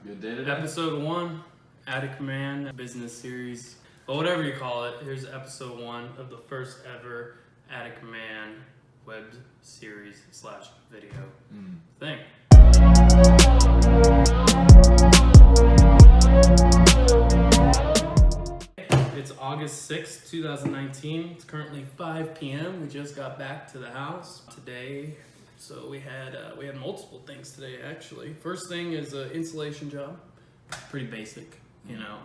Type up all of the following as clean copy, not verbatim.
Good day today. Episode 1, Atticman business series. But whatever you call it, here's episode 1 of the first ever Atticman web series / video thing. It's August 6th, 2019. It's currently 5 p.m. We just got back to the house today. So we had multiple things today, actually. First thing is an insulation job. Pretty basic, you know.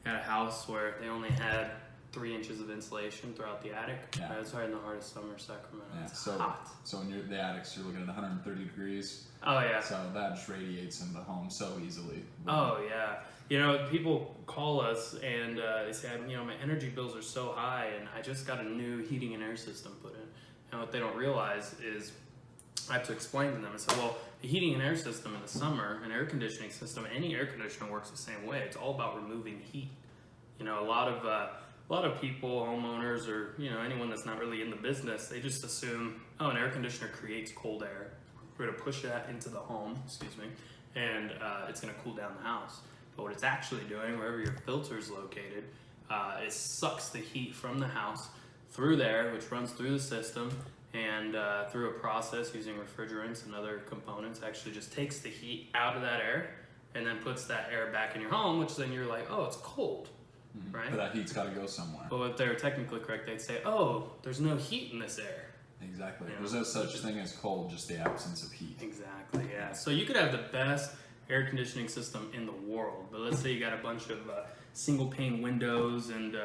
Had a house where they only had 3 inches of insulation throughout the attic. Yeah. It's right in the heart of summer, Sacramento. Yeah, It's so, hot. So in the attics, you're looking at 130 degrees. Oh, yeah. So that just radiates into the home so easily. Oh, yeah. You know, people call us and they say, you know, my energy bills are so high and I just got a new heating and air system put in. And what they don't realize is I have to explain to them. I say, well, a heating and air system in the summer, an air conditioning system, any air conditioner works the same way. It's all about removing heat. You know, a lot of people, homeowners, or you know anyone that's not really in the business, they just assume, oh, an air conditioner creates cold air. We're gonna push that into the home, and it's gonna cool down the house. But what it's actually doing, wherever your filter is located, it sucks the heat from the house through there, which runs through the system, and through a process using refrigerants and other components, actually just takes the heat out of that air and then puts that air back in your home, which then you're like, oh, it's cold, right? But that heat's got to go somewhere. But if they're technically correct, they'd say, oh, there's no heat in this air. Exactly. You know, There's no such thing as cold, just the absence of heat. Exactly, yeah. So you could have the best air conditioning system in the world, but let's say you got a bunch of single pane windows and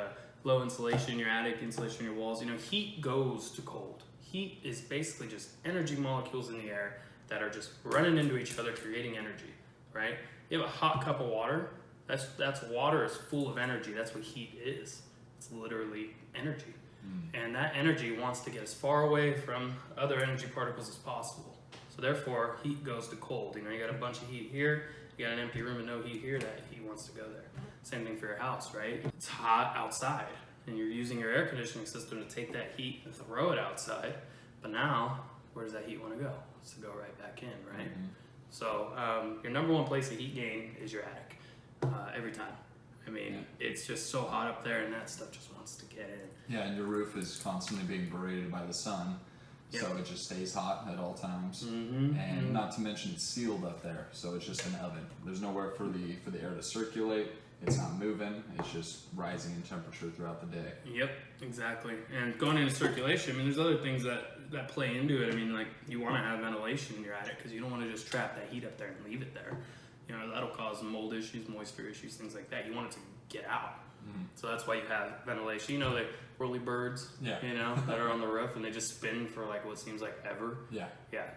low insulation in your attic, insulation in your walls. You know, heat goes to cold. Heat is basically just energy molecules in the air that are just running into each other, creating energy, right? You have a hot cup of water. That's water is full of energy. That's what heat is. It's literally energy. And that energy wants to get as far away from other energy particles as possible. So therefore, heat goes to cold. You know, you got a bunch of heat here, you got an empty room and no heat here, that heat wants to go there. Same thing for your house, right? It's hot outside, and you're using your air conditioning system to take that heat and throw it outside. But now, where does that heat want to go? It's to go right back in, right? So your number one place of heat gain is your attic, every time. I mean, it's just so hot up there, and that stuff just wants to get in. Yeah, and your roof is constantly being berated by the sun, so it just stays hot at all times. And not to mention it's sealed up there, so it's just an oven. There's nowhere for the air to circulate. It's not moving. It's just rising in temperature throughout the day. Yep, exactly. And going into circulation, I mean, there's other things that play into it. I mean, like you want to have ventilation in your attic because you don't want to just trap that heat up there and leave it there. You know, that'll cause mold issues, moisture issues, things like that. You want it to get out. So that's why you have ventilation. You know, the whirly birds, you know, that are on the roof and they just spin for like what seems like ever. Yeah,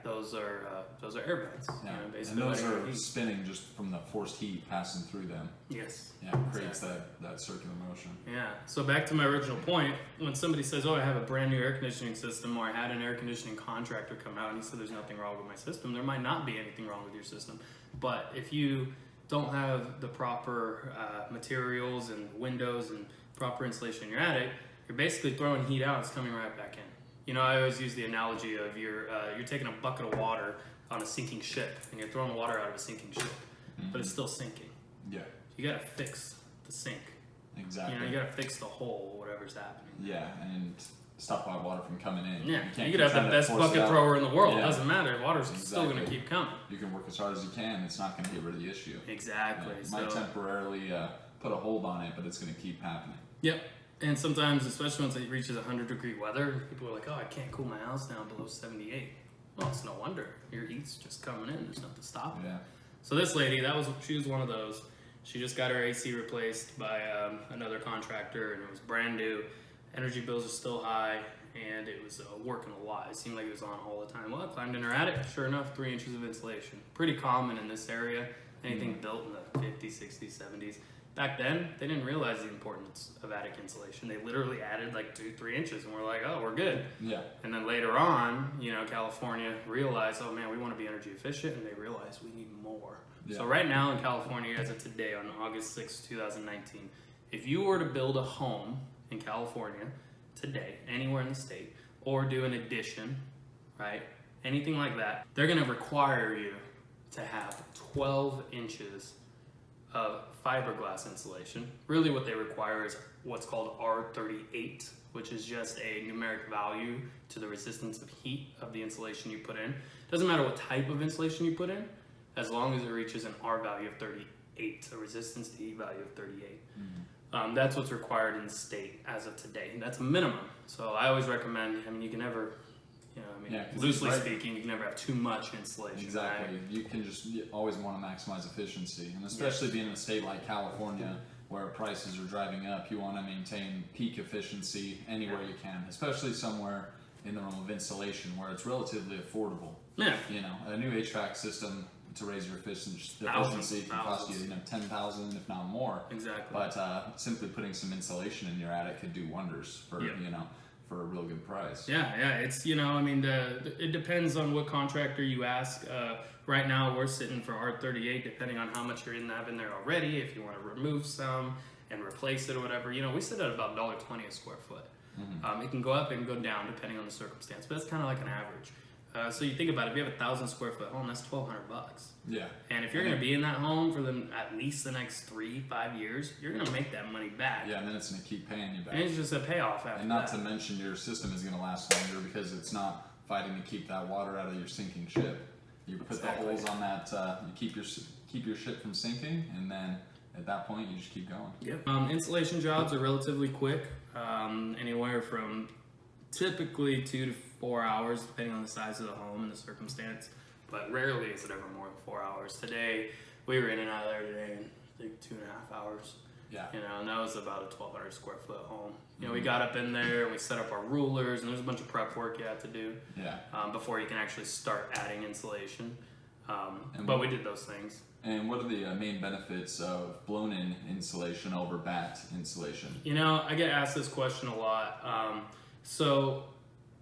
those are air vents. Yeah, You know, basically, and those are spinning just from the forced heat passing through them. Yes. Yeah, it creates that circular motion. Yeah. So back to my original point, when somebody says, "Oh, I have a brand new air conditioning system," or "I had an air conditioning contractor come out and he said there's nothing wrong with my system," there might not be anything wrong with your system, but if you don't have the proper materials and windows and proper insulation in your attic, you're basically throwing heat out. It's coming right back in. You know, I always use the analogy of you're taking a bucket of water on a sinking ship, and you're throwing water out of a sinking ship, but it's still sinking. Yeah. You gotta fix the sink. Exactly. You know, you gotta fix the hole, whatever's happening. Yeah, and stop that water from coming in. Yeah, you could have the best bucket thrower in the world. It doesn't matter. Water's still going to keep coming. You can work as hard as you can. It's not going to get rid of the issue. Exactly. It might temporarily put a hold on it, but it's going to keep happening. Yep. And sometimes, especially once it reaches 100-degree weather, people are like, oh, I can't cool my house down below 78. Well, it's no wonder. Your heat's just coming in. There's nothing stopping it. Yeah. So this lady, she was one of those. She just got her AC replaced by another contractor, and it was brand new. Energy bills are still high. And it was working a lot. It seemed like it was on all the time. Well, I climbed in her attic. Sure enough, 3 inches of insulation. Pretty common in this area. Anything built in the 50s, 60s, 70s. Back then, they didn't realize the importance of attic insulation. They literally added like 2-3 inches, and we're like, oh, we're good. Yeah. And then later on, you know, California realized, oh man, we want to be energy efficient, and they realized we need more. Yeah. So right now in California, as of today, on August 6, 2019, if you were to build a home in California today, anywhere in the state, or do an addition, right? Anything like that, they're gonna require you to have 12 inches of fiberglass insulation. Really what they require is what's called R38, which is just a numeric value to the resistance of heat of the insulation you put in. Doesn't matter what type of insulation you put in, as long as it reaches an R value of 38, a resistance to heat value of 38. That's what's required in the state as of today. And that's a minimum. So I always recommend, I mean, you can never, loosely speaking, you can never have too much insulation. Exactly. Right? You always want to maximize efficiency. And especially being in a state like California, where prices are driving up, you want to maintain peak efficiency anywhere you can, especially somewhere in the realm of insulation where it's relatively affordable. Yeah. A new HVAC system to raise your efficiency can cost you, $10,000 if not more. Exactly. But simply putting some insulation in your attic could do wonders for for a real good price. Yeah. It's it depends on what contractor you ask. Right now we're sitting for R38, depending on how much you're have in there already. If you want to remove some and replace it or whatever, we sit at about $1.20 a square foot. It can go up and go down depending on the circumstance, but that's kind of like an average. So you think about it, if you have a 1,000 square foot home, that's $1,200. Yeah. And if you're going to be in that home for at least the next 3-5 years, you're going to make that money back. Yeah, and then it's going to keep paying you back. And it's just a payoff after that. And not to mention your system is going to last longer because it's not fighting to keep that water out of your sinking ship. You put the holes on that, you keep your ship from sinking, and then at that point you just keep going. Yep. Installation jobs are relatively quick, anywhere from typically 2 to 4 hours, depending on the size of the home and the circumstance. But rarely is it ever more than 4 hours. Today, we were in and out of there today in I think 2.5 hours. Yeah. And that was about a 1,200 square foot home. We got up in there and we set up our rulers, and there's a bunch of prep work you have to do. Yeah. Before you can actually start adding insulation. But we did those things. And what are the main benefits of blown-in insulation over batt insulation? I get asked this question a lot. So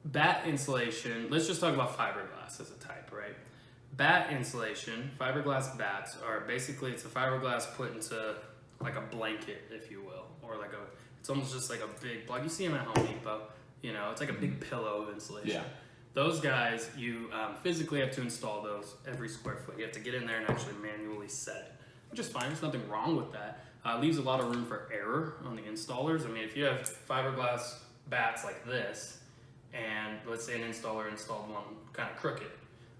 batt insulation, let's just talk about fiberglass as a type, right? Batt insulation, fiberglass batts are basically, it's a fiberglass put into like a blanket, if you will, or it's almost just like a big block. You see them at Home Depot, it's like a big pillow of insulation. Yeah. Those guys, you physically have to install those every square foot. You have to get in there and actually manually set it, which is fine. There's nothing wrong with that. Leaves a lot of room for error on the installers. If you have fiberglass batts like this, and let's say an installer installed one kind of crooked,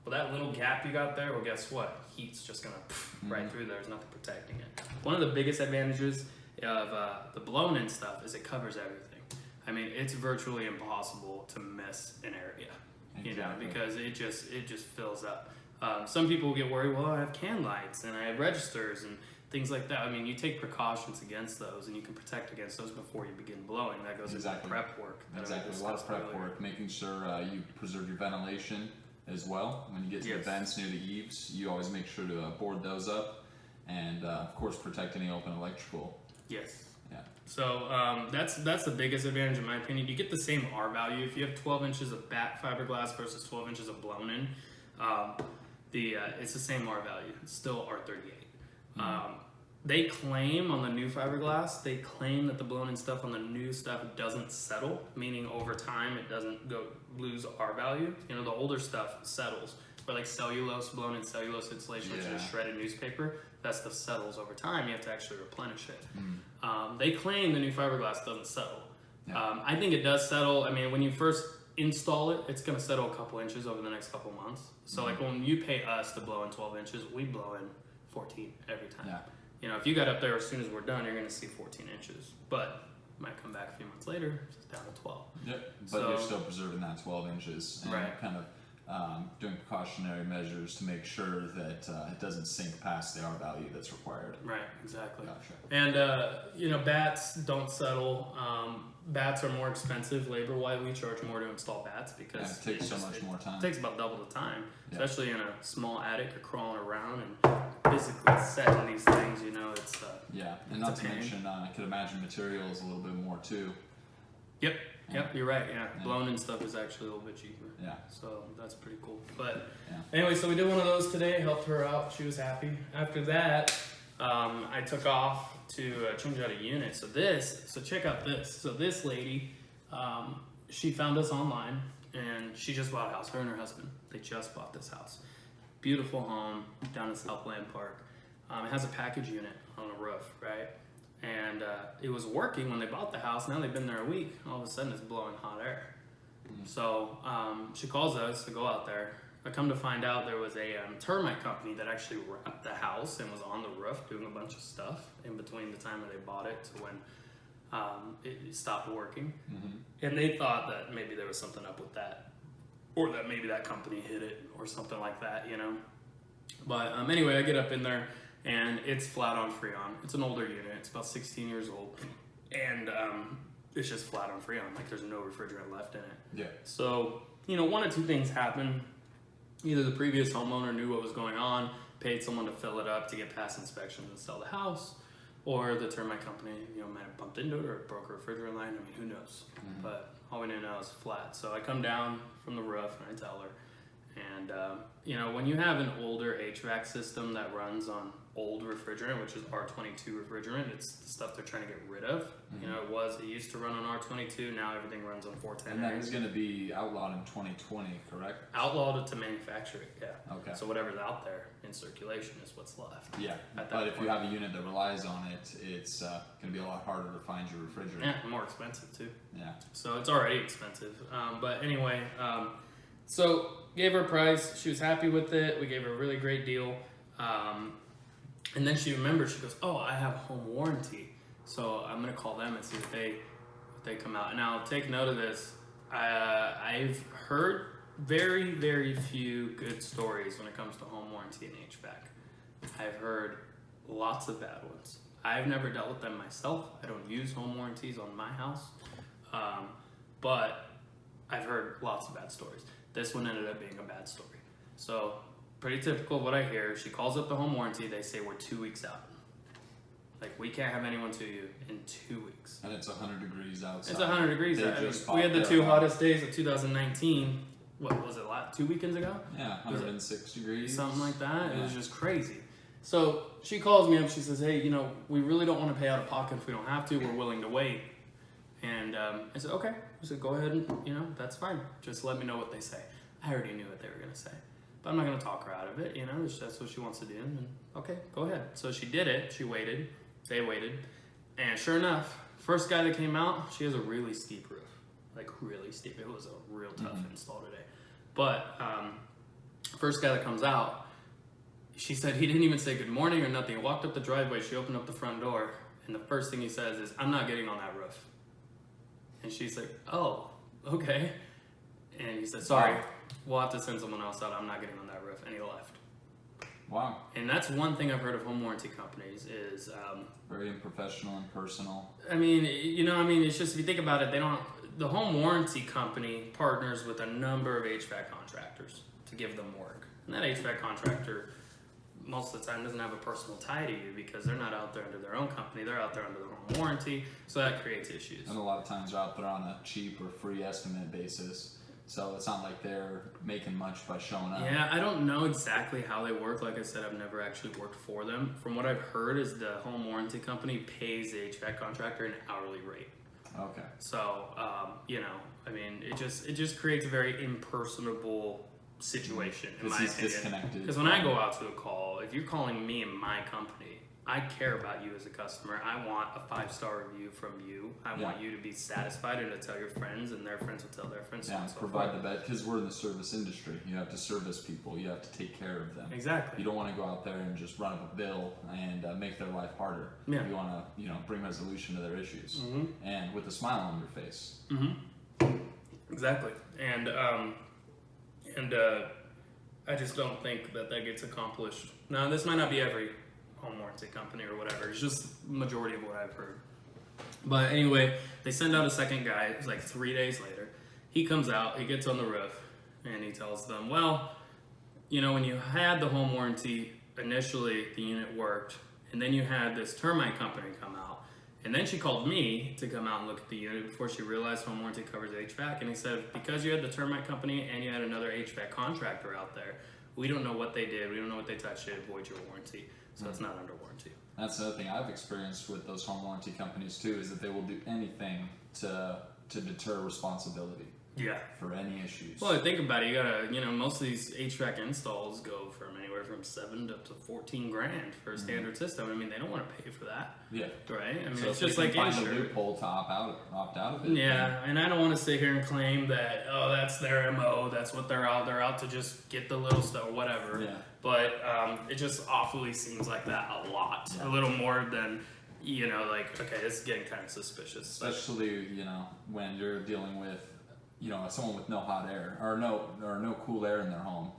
well, that little gap you got there, well, guess what? Heat's just gonna right through there. There's nothing protecting it. One of the biggest advantages of the blown-in stuff is it covers everything. It's virtually impossible to miss an area, because it just fills up. Some people get worried. Well, I have can lights and I have registers and things like that. You take precautions against those, and you can protect against those before you begin blowing. That goes into prep work. Exactly, a lot of prep work, making sure you preserve your ventilation as well. When you get to the vents near the eaves, you always make sure to board those up, and of course protect any open electrical. Yes. Yeah. So that's the biggest advantage in my opinion. You get the same R value if you have 12 inches of batt fiberglass versus 12 inches of blown in. It's the same R value. It's still R38. They claim on the new fiberglass, they claim that the blown in stuff on the new stuff doesn't settle, meaning over time it doesn't lose R value. The older stuff settles. But like cellulose, blown in cellulose insulation, which is shredded newspaper, that stuff settles over time. You have to actually replenish it. They claim the new fiberglass doesn't settle. I think it does settle. When you first install it, it's going to settle a couple inches over the next couple months. So like when you pay us to blow in 12 inches, we blow in 14 every time. If you got up there as soon as we're done, you're going to see 14 inches. But might come back a few months later, it's down to 12. Yep, but you're still preserving that 12 inches and kind of doing precautionary measures to make sure that it doesn't sink past the R value that's required. Right, exactly. Gotcha. And batts don't settle. Batts are more expensive labor-wise. We charge more to install batts because it takes so much more time. It takes about double the time, especially in a small attic or crawling around and physically setting these things. It's and not to mention, I could imagine materials a little bit more too. Yep, you're right. Blown-in stuff is actually a little bit cheaper. So that's pretty cool. But anyway, so we did one of those today. Helped her out. She was happy. After that, I took off to change out a unit. So check out this. So this lady, she found us online, and she just bought a house. Her and her husband, they just bought this house. beautiful home down in Southland Park. It has a package unit on the roof, right? And it was working when they bought the house. Now they've been there a week. All of a sudden, it's blowing hot air. So she calls us to go out there. I come to find out there was a termite company that actually wrapped the house and was on the roof doing a bunch of stuff in between the time that they bought it to when it stopped working. And they thought that maybe there was something up with that, or that maybe that company hit it or something like that, you know. But anyway, I get up in there and it's flat on Freon. It's an older unit. It's about 16 years old. And it's just flat on Freon. Like there's no refrigerant left in it. Yeah. So, you know, one of two things happen. Either the previous homeowner knew what was going on, paid someone to fill it up to get past inspections and sell the house, or the termite company, you know, might have bumped into it or broke a refrigerant line. I mean, who knows? But all we need to know is flat. So I come down from the roof and I tell her. And, you know, when you have an older HVAC system that runs on old refrigerant, which is R22 refrigerant, it's the stuff they're trying to get rid of. You know, it used to run on R22, now everything runs on 410. And that is going to be outlawed in 2020, correct? Outlawed to manufacture it, yeah. Okay. So whatever's out there in circulation is what's left. Yeah, but if you have a unit that relies on it, it's going to be a lot harder to find your refrigerant. Yeah, more expensive too. Yeah. So it's already expensive. But anyway, so gave her a price. She was happy with it. We gave her a really great deal. And then she remembered, she goes, oh, I have home warranty. So I'm going to call them and see if they come out. Now, take note of this. I've heard very, very few good stories when it comes to home warranty and HVAC. I've heard lots of bad ones. I've never dealt with them myself. I don't use home warranties on my house. But I've heard lots of bad stories. This one ended up being a bad story. So pretty typical of what I hear. She calls up the home warranty. They say we're 2 weeks out. Like, we can't have anyone to you in 2 weeks. And it's 100 degrees outside. It's 100 degrees They out. just We had the popped two their hottest days of 2019. What was it, 2 weekends ago? Yeah, 106 degrees. Something like that. Yeah. It was just crazy. So she calls me up. She says, hey, you know, we really don't want to pay out of pocket if we don't have to. We're willing to wait. And I said, okay. I said, go ahead and, you know, that's fine. Just let me know what they say. I already knew what they were going to say. But I'm not going to talk her out of it, you know. That's what she wants to do. And okay, go ahead. So she did it. She waited. They waited. And sure enough, first guy that came out, she has a really steep roof. Like, really steep. It was a real tough install today. But first guy that comes out, she said he didn't even say good morning or nothing. He walked up the driveway. She opened up the front door. And the first thing he says is, I'm not getting on that roof. And she's like, oh, okay. And he said, sorry, we'll have to send someone else out. I'm not getting on that roof. And he left. Wow. And that's one thing I've heard of home warranty companies is... very unprofessional and personal. I mean, you know, it's just, if you think about it, the home warranty company partners with a number of HVAC contractors to give them work. And that HVAC contractor, most of the time, doesn't have a personal tie to you because they're not out there under their own company. They're out there under their home warranty. So that creates issues. And a lot of times they're out there on a cheap or free estimate basis. So it's not like they're making much by showing up. Yeah, I don't know exactly how they work. Like I said, I've never actually worked for them. From what I've heard is the home warranty company pays the HVAC contractor an hourly rate. Okay. So, you know, I mean, it just creates a very impersonable situation, in my opinion. Disconnected. Because when I go out to a call, if you're calling me and my company, I care about you as a customer. I want a 5-star review from you. I want you to be satisfied and to tell your friends, and their friends will tell their friends. Yeah, and so provide forth. the best, because we're in the service industry. You have to service people. You have to take care of them. Exactly. You don't want to go out there and just run up a bill and make their life harder. Yeah. You want to, bring resolution to their issues, Mm-hmm. and with a smile on your face. Mm-hmm. Exactly. And I just don't think that gets accomplished. Now, this might not be every home warranty company or whatever. It's just majority of what I've heard. But anyway, they send out a second guy. It's like 3 days later. He comes out, he gets on the roof, and he tells them, well, you know, when you had the home warranty, initially the unit worked, and then you had this termite company come out. And then she called me to come out and look at the unit before she realized home warranty covers HVAC. And he said, because you had the termite company and you had another HVAC contractor out there, we don't know what they did. We don't know what they touched. It voids your warranty. So it's not under warranty. That's another thing I've experienced with those home warranty companies too, is that they will do anything to deter responsibility. for any issues. Well, think about it. You gotta, most of these HVAC installs go from anywhere from $7,000 up to $14,000 for a standard system. I mean, they don't want to pay for that. Yeah. Right. I mean, So it's if just they like can find insurance. a loophole to opt out of it. Yeah, and I don't want to sit here and claim that that's their MO. That's what they're out. They're out to just get the little stuff or whatever. Yeah. But it just awfully seems like that a lot. Yeah. A little more than. Like, okay, this is getting kind of suspicious. Especially, when you're dealing with, someone with no hot air or no cool air in their home.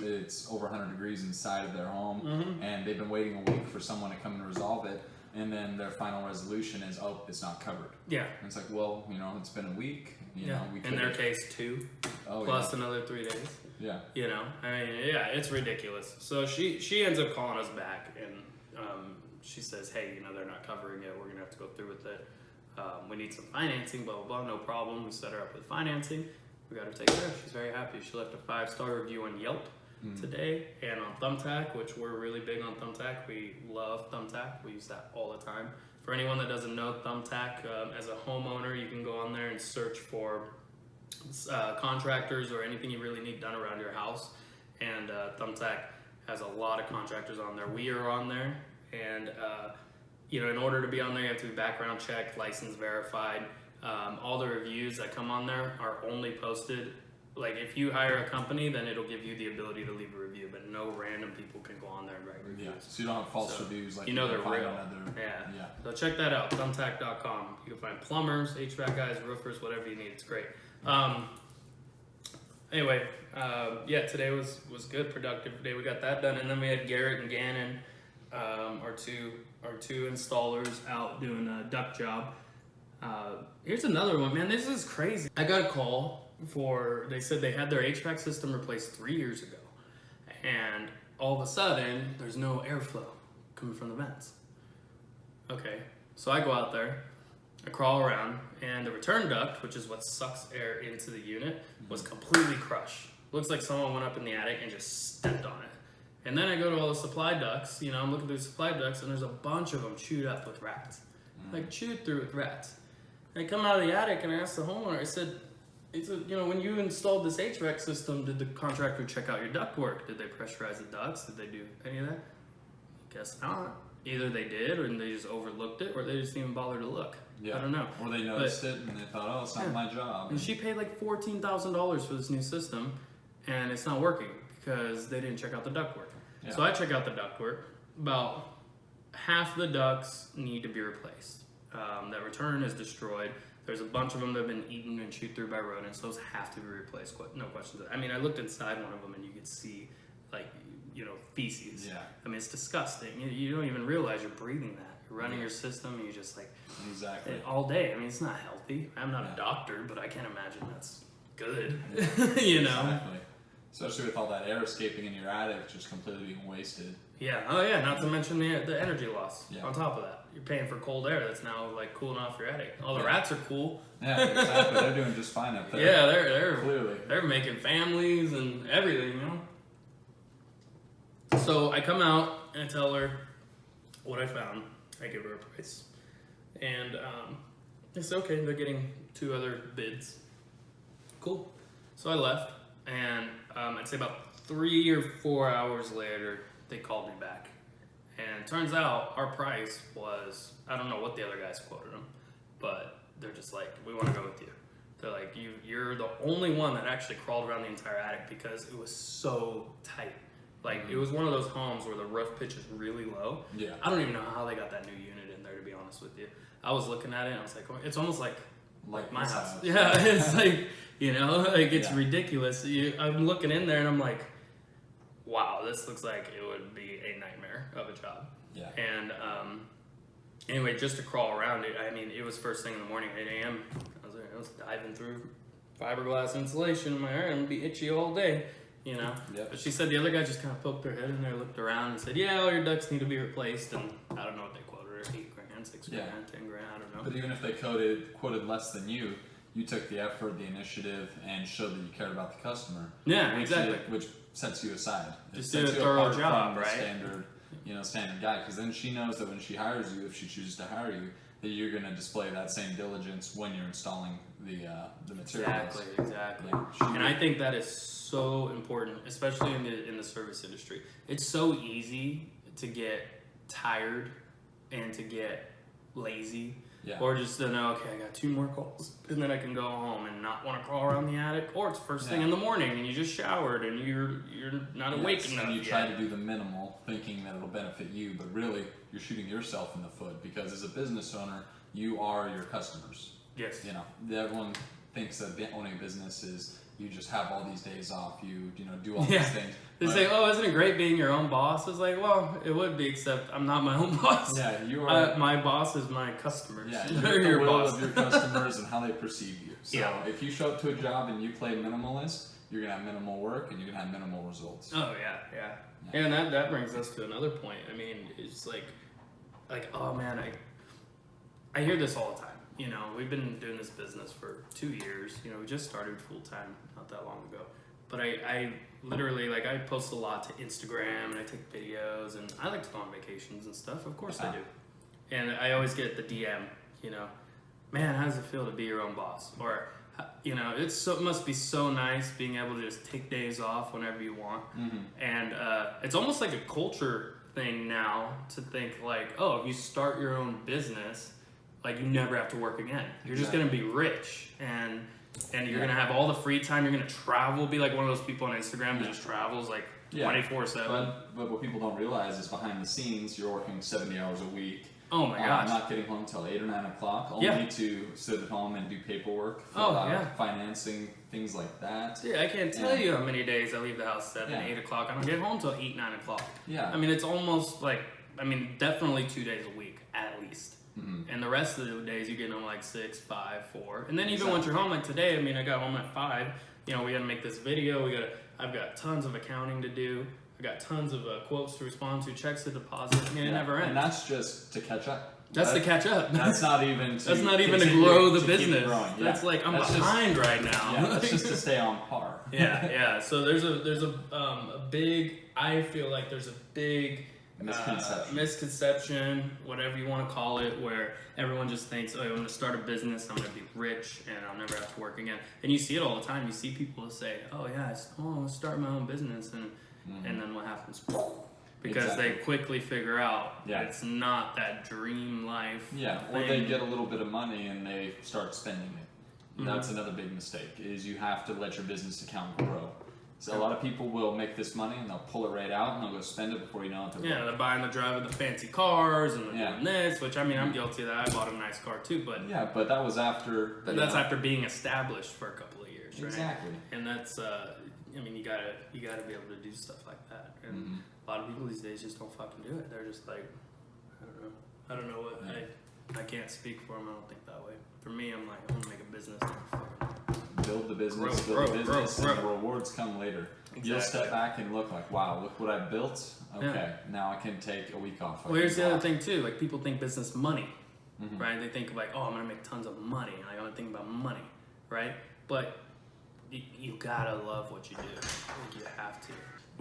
It's over 100 degrees inside of their home, and they've been waiting a week for someone to come and resolve it, and then their final resolution is, oh, it's not covered. Yeah. And it's like, well, it's been a week. We in their case, 2 plus another 3 days. Yeah. I mean, it's ridiculous. So she ends up calling us back and. She says, hey, they're not covering it. We're going to have to go through with it. We need some financing, blah, blah, blah. No problem. We set her up with financing. We got her taken care of. She's very happy. She left a 5-star review on Yelp today and on Thumbtack, which we're really big on Thumbtack. We love Thumbtack. We use that all the time. For anyone that doesn't know Thumbtack, as a homeowner, you can go on there and search for contractors or anything you really need done around your house. And Thumbtack has a lot of contractors on there. We are on there. And, in order to be on there, you have to be background checked, license verified. All the reviews that come on there are only posted. Like, if you hire a company, then it'll give you the ability to leave a review, but no random people can go on there and write reviews. Yeah, so you don't have false reviews. Like they're real. Another, yeah. So check that out, thumbtack.com. You can find plumbers, HVAC guys, roofers, whatever you need. It's great. Anyway, today was good, productive day. We got that done, and then we had Garrett and Gannon. Our two installers out doing a duct job. Here's another one, man. This is crazy. I got a call they said they had their HVAC system replaced 3 years ago, and all of a sudden there's no airflow coming from the vents. Okay, so I go out there, I crawl around, and the return duct, which is what sucks air into the unit, was completely crushed. Looks like someone went up in the attic and just stepped on it. And then I go to all the supply ducts, I'm looking through the supply ducts, and there's a bunch of them chewed up with rats. Like, chewed through with rats. And I come out of the attic and I asked the homeowner, I said, when you installed this HVAC system, did the contractor check out your ductwork? Did they pressurize the ducts? Did they do any of that? Guess not. Either they did, or they just overlooked it, or they just didn't even bother to look. Yeah. I don't know. Or they noticed it and they thought, oh, it's not my job. And she paid like $14,000 for this new system, and it's not working because they didn't check out the ductwork. Yeah. So I check out the ductwork. About half the ducts need to be replaced. That return is destroyed. There's a bunch of them that have been eaten and chewed through by rodents. Those have to be replaced. No questions. I mean, I looked inside one of them and you could see, feces. Yeah. I mean, it's disgusting. You don't even realize you're breathing that. You're running your system and you're just exactly all day. I mean, it's not healthy. I'm not a doctor, but I can't imagine that's good. Yeah. Exactly. Especially with all that air escaping in your attic, just completely being wasted. Yeah. Oh, yeah. Not to mention the energy loss. Yeah. On top of that, you're paying for cold air that's now cooling off your attic. All the rats are cool. Yeah, exactly. They're doing just fine up there. Yeah, they're clearly they're making families and everything, So I come out and I tell her what I found. I give her a price, and it's okay. They're getting 2 other bids. Cool. So I left. And I'd say about 3 or 4 hours later, they called me back. And turns out our price was, I don't know what the other guys quoted them, but they're just like, we want to go with you. They're like, you're the only one that actually crawled around the entire attic because it was so tight. It was one of those homes where the roof pitch is really low. Yeah. I don't even know how they got that new unit in there, to be honest with you. I was looking at it and I was like, it's almost like my house. Yeah, it's it's ridiculous. I'm looking in there and I'm like, wow, this looks like it would be a nightmare of a job. Yeah. And anyway, just to crawl around it, I mean, it was first thing in the morning, 8 a.m. I was diving through fiberglass insulation in my hair and be itchy all day, Yep. But she said the other guy just kind of poked their head in there, looked around and said, yeah, all your ducts need to be replaced. And I don't know what they quoted her, $8,000, $6,000, $10,000, I don't know. But even if they quoted less than you took the effort, the initiative, and showed that you cared about the customer. Yeah, exactly. Which sets you aside. Just do a thorough job, right? Standard guy. Because then she knows that when she hires you, if she chooses to hire you, that you're going to display that same diligence when you're installing the materials. Exactly. Yeah, and I think that is so important, especially in the service industry. It's so easy to get tired and to get lazy. Yeah. Or just to know, okay, I got 2 more calls, and then I can go home and not want to crawl around the attic. Or it's first thing in the morning, and you just showered, and you're not awake enough. And you yet. try to do the minimal, thinking that it'll benefit you, but really you're shooting yourself in the foot, because as a business owner, you are your customers. Yes. You know, everyone thinks that owning a business is you just have all these days off, you do all these things. They say, "Oh, isn't it great being your own boss?" It's like, well, it would be, except I'm not my own boss. Yeah, you are. My boss is my customers. Yeah, you're They're the your will boss. of your customers and how they perceive you. So if you show up to a job and you play minimalist, you're gonna have minimal work and you're gonna have minimal results. Oh yeah. And that brings us to another point. I mean, it's like, oh man, I hear this all the time. You know, we've been doing this business for 2 years. You know, we just started full time not that long ago. But I literally, I post a lot to Instagram, and I take videos, and I like to go on vacations and stuff. Of course I do. And I always get the DM, you know, man, how does it feel to be your own boss? Or, you know, it must be so nice being able to just take days off whenever you want. Mm-hmm. And it's almost like a culture thing now to think oh, if you start your own business, you never have to work again. You're just going to be rich, and you're going to have all the free time. You're going to travel, be like one of those people on Instagram that just travels 24/7. But what people don't realize is behind the scenes, you're working 70 hours a week. Oh my gosh. Not getting home till 8 or 9 o'clock. Only to sit at home and do paperwork for financing, things like that. Yeah, I can't tell you how many days I leave the house 7, 8 o'clock. I don't get home till 8, 9 o'clock. Yeah. I mean, it's almost definitely 2 days a week at least. Mm-hmm. And the rest of the days you get home 6, 5, 4. And then even once you're home, today, I mean, I got home at 5. You know, we got to make this video. I've got tons of accounting to do. I got tons of quotes to respond to, checks to deposit. I mean, it never ends. And that's just to catch up. That's to catch up. That's not even to That's not even to grow the business. Yeah. That's I'm behind right now. Yeah, that's just to stay on par. Yeah. So there's a big. I feel like there's a big misconception, whatever you want to call it, where everyone just thinks, oh, I'm going to start a business, I'm going to be rich, and I'll never have to work again. And you see it all the time. You see people say, oh yeah, I'm going to start my own business, and then what happens? Because they quickly figure out it's not that dream life. Yeah, or they get a little bit of money and they start spending it. That's another big mistake, is you have to let your business account grow. So a lot of people will make this money and they'll pull it right out and they'll go spend it before you know it. They're buying the driving the fancy cars and they're doing this, which I mean, I'm guilty of that. I bought a nice car too, but but that was after. But that's after being established for a couple of years, right? Exactly. And that's, I mean, you gotta be able to do stuff like that. And a lot of people these days just don't fucking do it. They're just I don't know what I can't speak for them. I don't think that way. For me, I'm I want to make a business. Build the business, and the rewards come later. Exactly. You'll step back and look wow, look what I built. Okay, now I can take a week off. Well, here's the other thing too. People think business money, right? They think oh, I'm gonna make tons of money. I only think about money, right? But you gotta love what you do. You have to.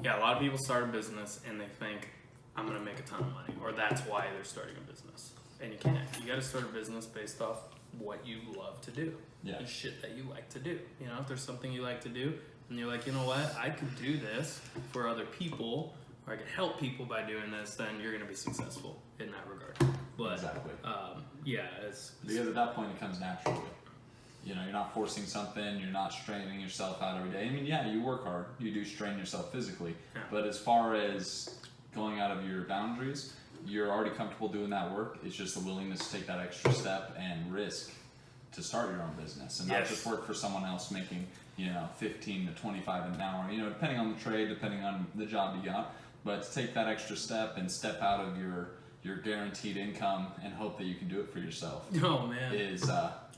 Yeah, a lot of people start a business and they think I'm gonna make a ton of money, or that's why they're starting a business. And you can't. You gotta start a business based off what you love to do. The shit that you like to do. You know, if there's something you like to do and you're you know what, I could do this for other people, or I could help people by doing this, then you're going to be successful in that regard. But, exactly. It's because at that point it comes naturally. You know, you're not forcing something, you're not straining yourself out every day. I mean, you work hard, you do strain yourself physically, but as far as going out of your boundaries, you're already comfortable doing that work. It's just the willingness to take that extra step and risk to start your own business and not just work for someone else making 15 to 25 an hour, depending on the trade, depending on the job you got, but to take that extra step and step out of your guaranteed income and hope that you can do it for yourself. Oh man,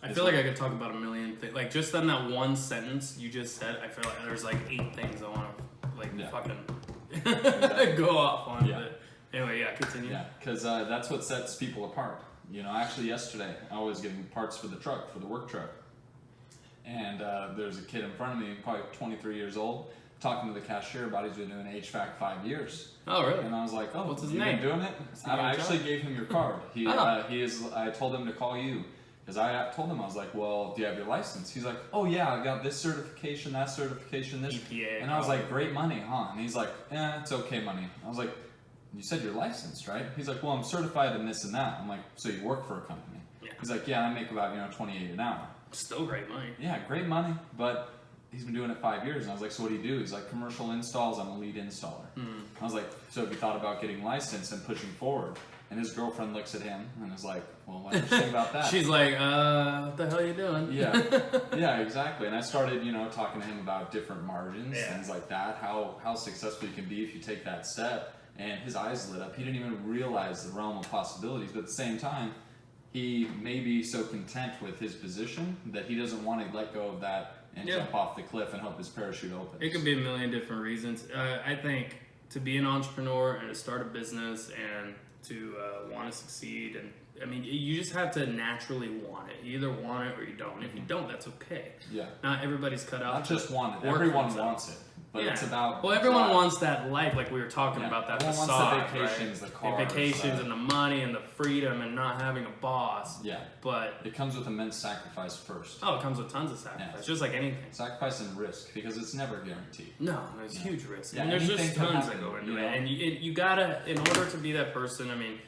I feel I could talk about a million things. Just on that one sentence you just said, I feel like there's 8 things I want to fucking go off on. But anyway, continue. Yeah, because that's what sets people apart. Actually yesterday I was getting parts for the work truck. And there's a kid in front of me, probably 23 years old, talking to the cashier about he's been doing HVAC 5 years. Oh, really? And I was like, oh, what's his you've name? been doing it? I actually gave him your card. I told him to call you Because I told him, I was like, well, do you have your license? He's like, oh yeah, I got this certification, that certification, this. EPA. And I was like, great money, huh? And he's like, it's okay money. I was like, you said you're licensed, right? He's like, well, I'm certified in this and that. I'm like, so you work for a company? Yeah. He's like, yeah, I make about, $28 an hour. Still great money. Yeah, great money, but he's been doing it 5 years. And I was like, so what do you do? He's like, commercial installs, I'm a lead installer. I was like, so have you thought about getting licensed and pushing forward? And his girlfriend looks at him and is like, well, what do you think about that? She's like, what the hell are you doing? Yeah, exactly. And I started, talking to him about different margins, things like that, how successful you can be if you take that step. And his eyes lit up. He didn't even realize the realm of possibilities, but at the same time, he may be so content with his position that he doesn't want to let go of that and jump off the cliff and hope his parachute opens. It could be a million different reasons. I think to be an entrepreneur and to start a business and to want to succeed, and I mean, you just have to naturally want it. You either want it or you don't. If you don't, that's okay. Yeah. Not everybody's cut out. Not just want it. Everyone wants it. But it's about... Well, everyone wants that life, like we were talking about, that everyone facade, wants the vacations, right? the cars. The vacations and the money and the freedom and not having a boss. Yeah. But... it comes with immense sacrifice first. Oh, it comes with tons of sacrifice, just like anything. Sacrifice and risk, because it's never guaranteed. No, there's huge risk. Yeah, and there's just tons that go into it. And you gotta, in order to be that person, I mean...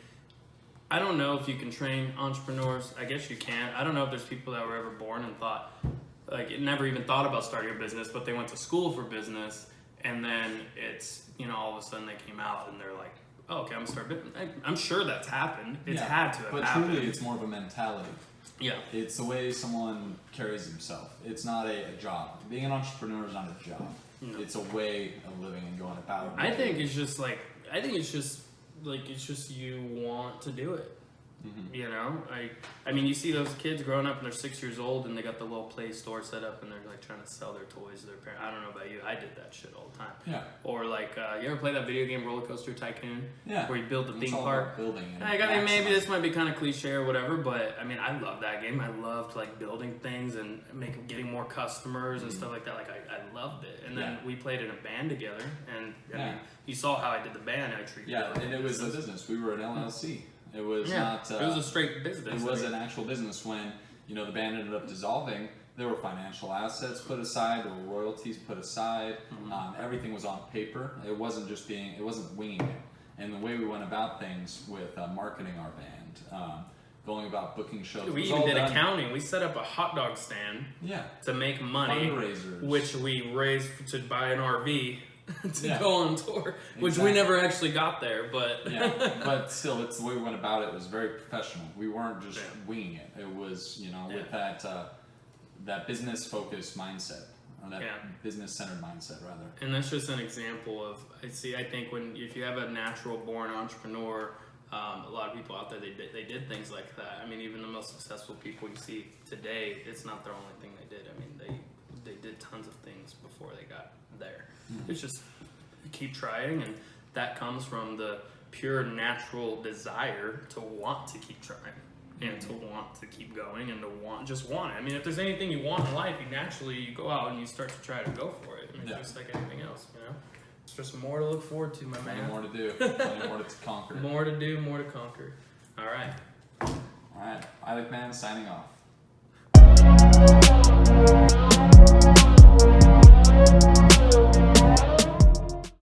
I don't know if you can train entrepreneurs. I guess you can. I don't know if there's people that were ever born and thought, never even thought about starting a business, but they went to school for business, and then it's, all of a sudden they came out and they're like, oh, okay, I'm gonna start a business. I'm sure that's happened. It's had to have happened. But truly, it's more of a mentality. Yeah. It's the way someone carries himself. It's not a job. Being an entrepreneur is not a job. No. It's a way of living and going about it. I think it's just you want to do it. I mean, you see those kids growing up and they're 6 years old and they got the little play store set up and they're like trying to sell their toys to their parents. I don't know about you, I did that shit all the time. Yeah. Or like, you ever play that video game Roller Coaster Tycoon? Yeah. Where you build the theme all park. Building. I mean, maybe this might be kind of cliche or whatever, but I mean, I love that game. I loved like building things and getting more customers and stuff like that. Like I loved it. And then we played in a band together, and I mean, you saw how I did the band. I treated it. And it was a business. We were an LLC. It was not. It was a straight business. It was an actual business. When the band ended up dissolving, there were financial assets put aside, there were royalties put aside. Everything was on paper. It wasn't winging it. And the way we went about things with marketing our band, going about booking shows. We even did accounting. We set up a hot dog stand. To make money. Fundraisers. Which we raised to buy an RV. To go on tour, which we never actually got there, but but still, it's the way we went about it. It was very professional. We weren't just winging it. It was, with that business focused mindset, or that business centered mindset, rather. And that's just an example of. I think if you have a natural born entrepreneur, a lot of people out there they did things like that. I mean, even the most successful people you see today, it's not their only thing they did. I mean, they did tons of things before they got there. It's just keep trying, and that comes from the pure natural desire to want to keep trying and to want to keep going and to want it. I mean, if there's anything you want in life, you go out and you start to try to go for it. I mean, just like anything else, It's just more to look forward to, my man. More to do, more to conquer. More to do, more to conquer. All right. Atticman signing off.